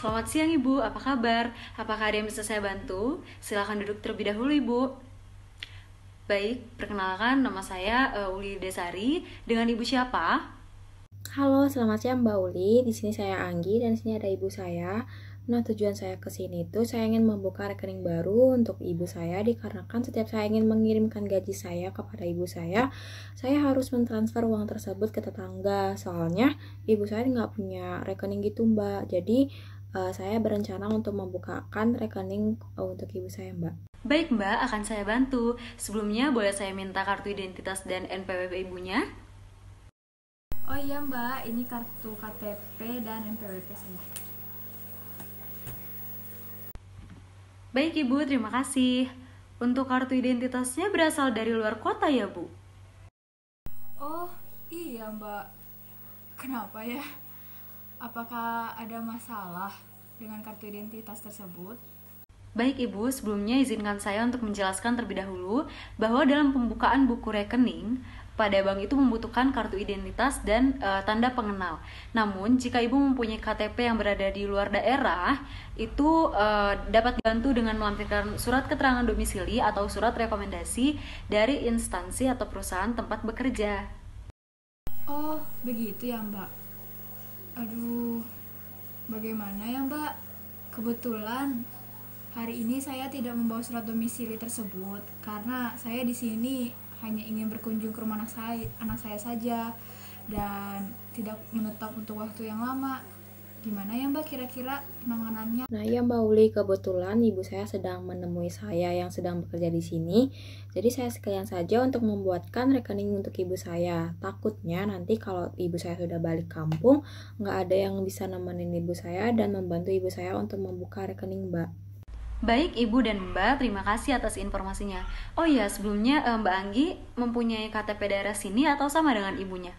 Selamat siang Ibu, apa kabar? Apakah ada yang bisa saya bantu? Silakan duduk terlebih dahulu Ibu. Baik, perkenalkan nama saya Uli Desari. Dengan Ibu siapa? Halo, selamat siang Mbak Uli. Di sini saya Anggi dan di sini ada ibu saya. Nah, tujuan saya ke sini itu saya ingin membuka rekening baru untuk ibu saya dikarenakan setiap saya ingin mengirimkan gaji saya kepada ibu saya harus mentransfer uang tersebut ke tetangga. Soalnya ibu saya nggak punya rekening gitu Mbak. Jadi saya berencana untuk membukakan rekening untuk ibu saya Mbak. Baik Mbak, akan saya bantu. Sebelumnya boleh saya minta kartu identitas dan NPWP Ibunya? Oh iya Mbak, ini kartu KTP dan NPWP saya. Baik Ibu, terima kasih. Untuk kartu identitasnya berasal dari luar kota ya Bu? Oh iya Mbak, kenapa ya? Apakah ada masalah dengan kartu identitas tersebut? Baik Ibu, sebelumnya izinkan saya untuk menjelaskan terlebih dahulu bahwa dalam pembukaan buku rekening, pada bank itu membutuhkan kartu identitas dan tanda pengenal. Namun, jika Ibu mempunyai KTP yang berada di luar daerah, itu dapat dibantu dengan melampirkan surat keterangan domisili atau surat rekomendasi dari instansi atau perusahaan tempat bekerja. Oh begitu ya Mbak. Aduh, bagaimana ya Mbak? Kebetulan hari ini saya tidak membawa surat domisili tersebut karena saya di sini hanya ingin berkunjung ke rumah anak saya saja dan tidak menetap untuk waktu yang lama. Gimana ya Mbak kira-kira penanganannya? Nah, ya Mbak Uli, kebetulan ibu saya sedang menemui saya yang sedang bekerja di sini. Jadi saya sekalian saja untuk membuatkan rekening untuk ibu saya. Takutnya nanti kalau ibu saya sudah balik kampung, nggak ada yang bisa nemenin ibu saya dan membantu ibu saya untuk membuka rekening Mbak. Baik Ibu dan Mbak, terima kasih atas informasinya. Oh iya, sebelumnya Mbak Anggi mempunyai KTP daerah sini atau sama dengan ibunya?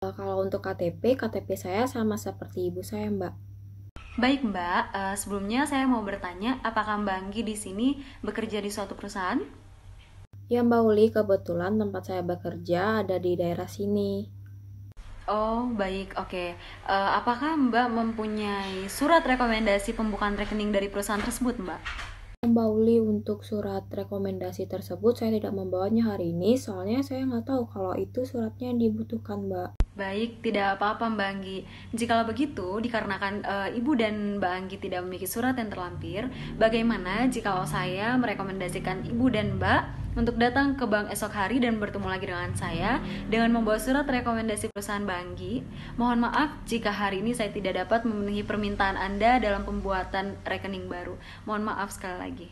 Kalau untuk KTP saya sama seperti ibu saya Mbak. Baik Mbak, sebelumnya saya mau bertanya, apakah Mbak Anggi di sini bekerja di suatu perusahaan? Ya Mbak Uli, kebetulan tempat saya bekerja ada di daerah sini. Oh baik, oke. Apakah Mbak mempunyai surat rekomendasi pembukaan rekening dari perusahaan tersebut Mbak? Mbak Uli, untuk surat rekomendasi tersebut saya tidak membawanya hari ini, soalnya saya nggak tahu kalau itu suratnya dibutuhkan Mbak. Baik, tidak apa-apa Mbak Anggi. Jikalau begitu, dikarenakan Ibu dan Mbak Anggi tidak memiliki surat yang terlampir, bagaimana jikalau saya merekomendasikan Ibu dan Mbak untuk datang ke bank esok hari dan bertemu lagi dengan saya dengan membawa surat rekomendasi perusahaan Mbak Anggi? Mohon maaf jika hari ini saya tidak dapat memenuhi permintaan Anda dalam pembuatan rekening baru. Mohon maaf sekali lagi.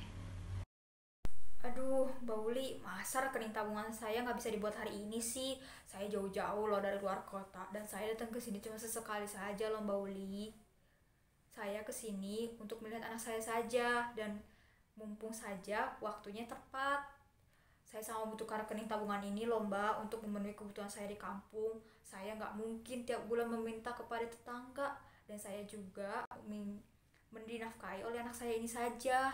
Aduh, Mbak Uli, masa rekening tabungan saya nggak bisa dibuat hari ini sih? Saya jauh-jauh loh dari luar kota dan saya datang ke sini cuma sesekali saja loh Mbak Uli. Saya ke sini untuk melihat anak saya saja dan mumpung saja waktunya tepat. Saya sangat membutuhkan rekening tabungan ini loh Mbak untuk memenuhi kebutuhan saya di kampung. Saya nggak mungkin tiap bulan meminta kepada tetangga dan saya juga mendinafkahi oleh anak saya ini saja.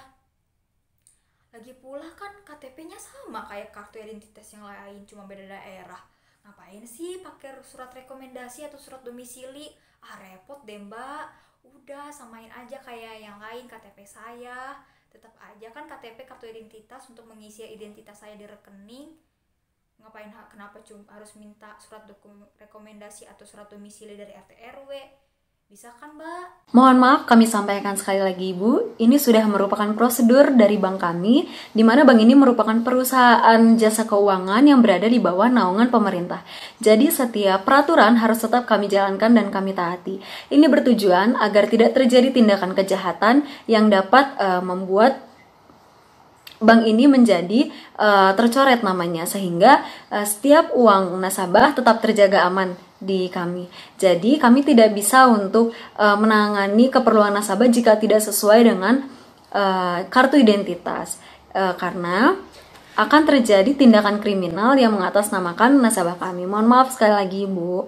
Lagi pula kan KTP-nya sama kayak kartu identitas yang lain, cuma beda daerah. Ngapain sih pakai surat rekomendasi atau surat domisili? Ah repot deh Mbak. Udah samain aja kayak yang lain KTP saya. Tetap aja kan KTP kartu identitas untuk mengisi identitas saya di rekening. Ngapain kenapa cuma harus minta surat rekomendasi atau surat domisili dari RT RW? Bisa kan Mbak? Mohon maaf kami sampaikan sekali lagi Ibu, ini sudah merupakan prosedur dari bank kami, di mana bank ini merupakan perusahaan jasa keuangan yang berada di bawah naungan pemerintah. Jadi setiap peraturan harus tetap kami jalankan dan kami taati. Ini bertujuan agar tidak terjadi tindakan kejahatan yang dapat membuat bank ini menjadi tercoret namanya, sehingga setiap uang nasabah tetap terjaga aman di kami. Jadi kami tidak bisa untuk menangani keperluan nasabah jika tidak sesuai dengan kartu identitas, karena akan terjadi tindakan kriminal yang mengatasnamakan nasabah kami. Mohon maaf sekali lagi Bu.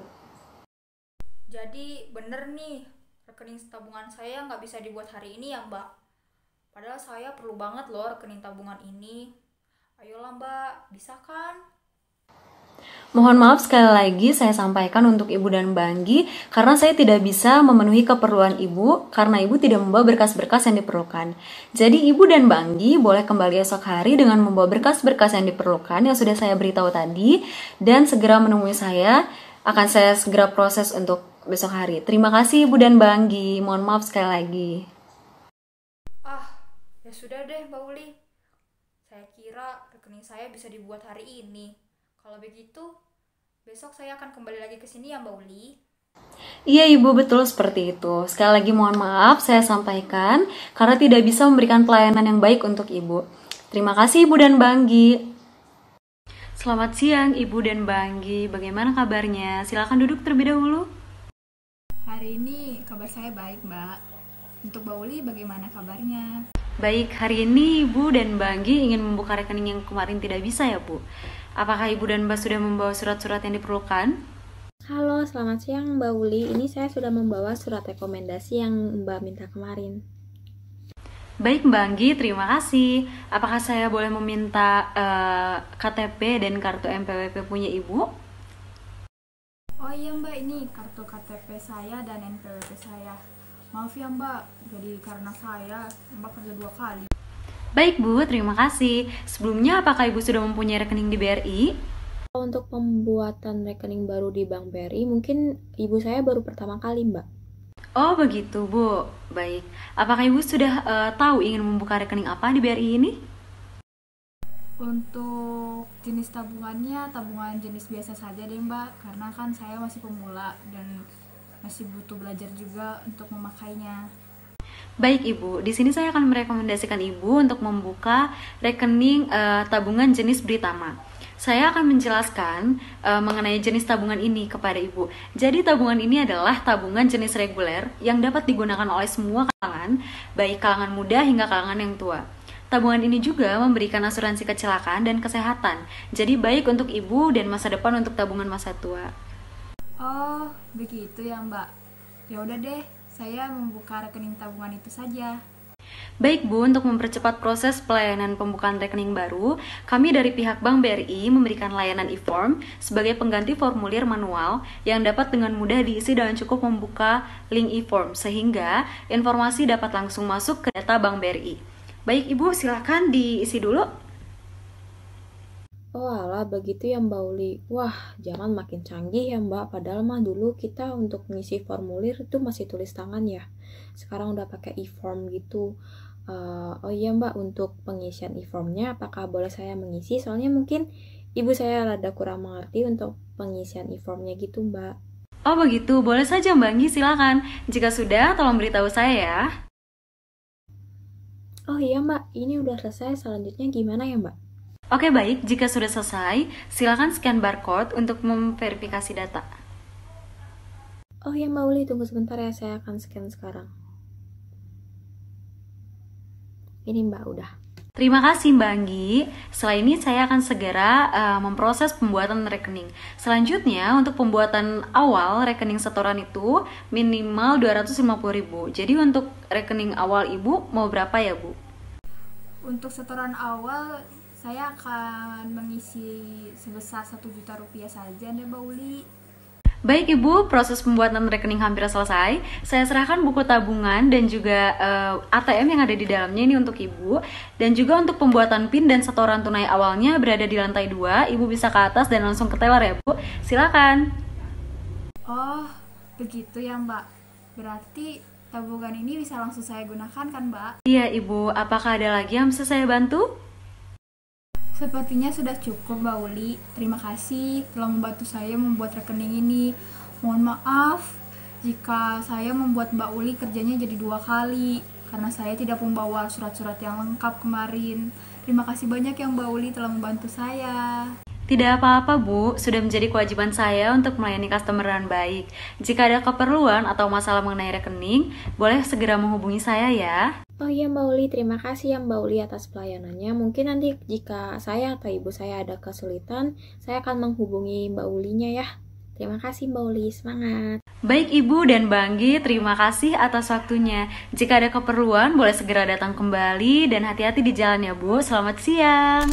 Jadi bener nih, rekening tabungan saya nggak bisa dibuat hari ini ya Mbak. Padahal saya perlu banget loh rekening tabungan ini. Ayolah Mbak, bisa kan? Mohon maaf sekali lagi saya sampaikan untuk Ibu dan Banggi karena saya tidak bisa memenuhi keperluan Ibu karena Ibu tidak membawa berkas-berkas yang diperlukan. Jadi Ibu dan Banggi boleh kembali esok hari dengan membawa berkas-berkas yang diperlukan yang sudah saya beritahu tadi dan segera menemui saya. Akan saya segera proses untuk besok hari. Terima kasih Ibu dan Banggi. Mohon maaf sekali lagi. Ya sudah deh Mbak Uli. Saya kira rekening saya bisa dibuat hari ini. Kalau begitu, besok saya akan kembali lagi ke sini ya Mbak Uli. Iya Ibu, betul seperti itu. Sekali lagi mohon maaf saya sampaikan karena tidak bisa memberikan pelayanan yang baik untuk Ibu. Terima kasih Ibu dan Banggi. Selamat siang Ibu dan Banggi. Bagaimana kabarnya? Silakan duduk terlebih dahulu. Hari ini kabar saya baik Mbak. Untuk Mbak Uli bagaimana kabarnya? Baik, hari ini Ibu dan Banggi ingin membuka rekening yang kemarin tidak bisa ya Bu. Apakah Ibu dan Mbak sudah membawa surat-surat yang diperlukan? Halo, selamat siang Mbak Uli. Ini saya sudah membawa surat rekomendasi yang Mbak minta kemarin. Baik Mbak Anggi, terima kasih. Apakah saya boleh meminta KTP dan kartu NPWP punya Ibu? Oh iya Mbak, ini kartu KTP saya dan NPWP saya. Maaf ya Mbak, jadi karena saya Mbak kerja 2 kali. Baik Bu, terima kasih. Sebelumnya apakah Ibu sudah mempunyai rekening di BRI? Untuk pembuatan rekening baru di Bank BRI, mungkin ibu saya baru pertama kali Mbak. Oh begitu Bu, baik. Apakah Ibu sudah tahu ingin membuka rekening apa di BRI ini? Untuk jenis tabungannya, tabungan jenis biasa saja deh Mbak, karena kan saya masih pemula dan masih butuh belajar juga untuk memakainya. Baik Ibu, di sini saya akan merekomendasikan Ibu untuk membuka rekening tabungan jenis Britama. Saya akan menjelaskan mengenai jenis tabungan ini kepada Ibu. Jadi tabungan ini adalah tabungan jenis reguler yang dapat digunakan oleh semua kalangan, baik kalangan muda hingga kalangan yang tua. Tabungan ini juga memberikan asuransi kecelakaan dan kesehatan. Jadi baik untuk Ibu dan masa depan untuk tabungan masa tua. Oh, begitu ya Mbak. Ya udah deh, saya membuka rekening tabungan itu saja. Baik Bu, untuk mempercepat proses pelayanan pembukaan rekening baru, kami dari pihak Bank BRI memberikan layanan e-form sebagai pengganti formulir manual yang dapat dengan mudah diisi dan cukup membuka link e-form sehingga informasi dapat langsung masuk ke data Bank BRI. Baik Ibu, silakan diisi dulu. Oh alah, begitu ya Mbak Uli. Wah, zaman makin canggih ya Mbak. Padahal mah dulu kita untuk ngisi formulir itu masih tulis tangan ya. Sekarang udah pakai e-form gitu. Oh iya Mbak, untuk pengisian e-formnya apakah boleh saya mengisi? Soalnya mungkin ibu saya rada kurang mengerti untuk pengisian e-formnya gitu Mbak. Oh begitu, boleh saja Mbak Anggi, silakan. Jika sudah, tolong beritahu saya ya. Oh iya Mbak, ini udah selesai. Selanjutnya gimana ya Mbak? Oke baik, jika sudah selesai, silakan scan barcode untuk memverifikasi data. Oh ya Mbak Uli, tunggu sebentar ya, saya akan scan sekarang. Ini Mbak, udah. Terima kasih Mbak Anggi. Setelah ini saya akan segera memproses pembuatan rekening. Selanjutnya untuk pembuatan awal rekening setoran itu minimal 250.000. Jadi untuk rekening awal Ibu mau berapa ya Bu? Untuk setoran awal saya akan mengisi sebesar 1 juta rupiah saja deh Mbak Uli. Baik Ibu, proses pembuatan rekening hampir selesai. Saya serahkan buku tabungan dan juga ATM yang ada di dalamnya ini untuk Ibu. Dan juga untuk pembuatan PIN dan setoran tunai awalnya berada di lantai 2. Ibu bisa ke atas dan langsung ke teller ya Bu. Silakan. Oh, begitu ya Mbak. Berarti tabungan ini bisa langsung saya gunakan kan Mbak? Iya Ibu, apakah ada lagi yang bisa saya bantu? Sepertinya sudah cukup Mbak Uli. Terima kasih telah membantu saya membuat rekening ini. Mohon maaf jika saya membuat Mbak Uli kerjanya jadi 2 kali karena saya tidak membawa surat-surat yang lengkap kemarin. Terima kasih banyak ya Mbak Uli telah membantu saya. Tidak apa-apa Bu, sudah menjadi kewajiban saya untuk melayani customer dengan baik. Jika ada keperluan atau masalah mengenai rekening, boleh segera menghubungi saya ya. Oh iya Mbak Uli, terima kasih ya Mbak Uli atas pelayanannya. Mungkin nanti jika saya atau ibu saya ada kesulitan, saya akan menghubungi Mbak Ulinya ya. Terima kasih Mbak Uli, semangat. Baik Ibu dan Mbak Anggi, terima kasih atas waktunya. Jika ada keperluan, boleh segera datang kembali dan hati-hati di jalan ya Bu. Selamat siang.